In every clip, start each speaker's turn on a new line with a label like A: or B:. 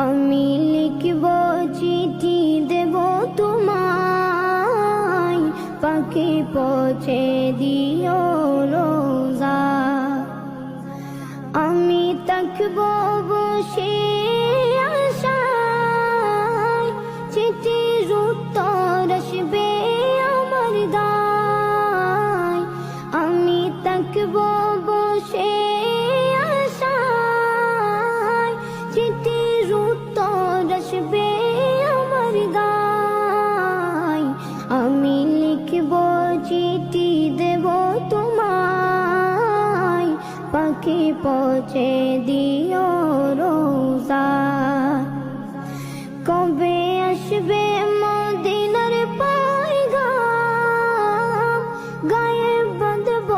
A: আমি লিখব চিঠি দেব তোমায়, পাখি পৌঁছে দিও রোজা। আমি থাকব বসে আশায়, চিঠির উত্তর আসবে আমার দায়। আমি থাকব বসে আশায়, চিঠির উত্তর আসবে আমার দায়। আমি লিখব চিঠি দেব তোমায়, পাখি পৌঁছে দিও রোজা। কবে আসবে মদিনার পয়গাম, গায়ে বাঁধব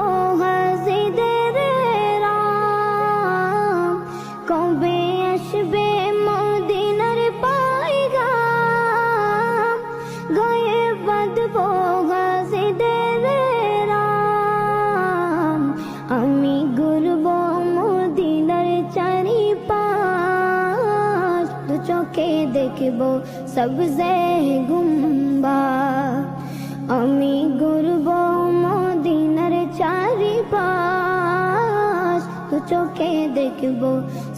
A: হাজিদের রাম। কবে আসবে মদিনার পয়গাম, গায়ে বাঁধব হাজিদের রাম। আমি ঘুরব মদিনার চারিপাশ, দু চোখে দেখব সবজে গুম্বাদ। আমি ঘুরব মদিনার চারিপাশ, দু চোখে দেখব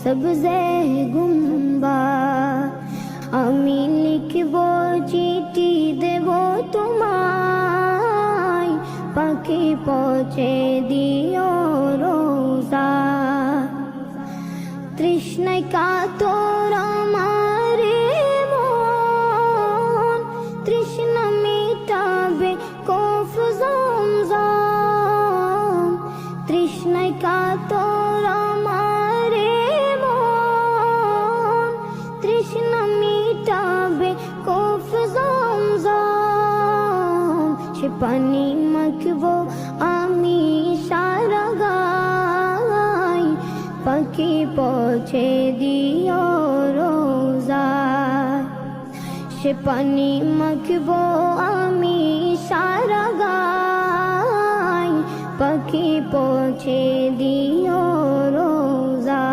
A: সবজে গুম্বাদ। আমি লিখব চিঠি দেব তোমায়, পাখি পৌঁছে দিও রোজা। তৃষ্ণায় কাতর আমার মন, তৃষ্ণা মিটাবে কফ জমজম। তৃষ্ণায় কাতর আমার মন, তৃষ্ণা মিটাবে কফ জমজম। সে পানি মাখবো আমি সারা গায়, পাখি পৌঁছে দিও রোজা। সে পানি মাখবো আমি সারা গায়, পাখি পৌঁছে দিও রোজা।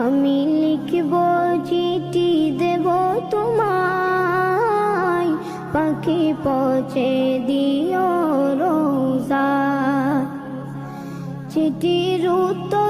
A: আমি লিখব চিঠি দেব তোমায়, পাখি পৌঁছে দিও রোজা। চিঠির উত্তর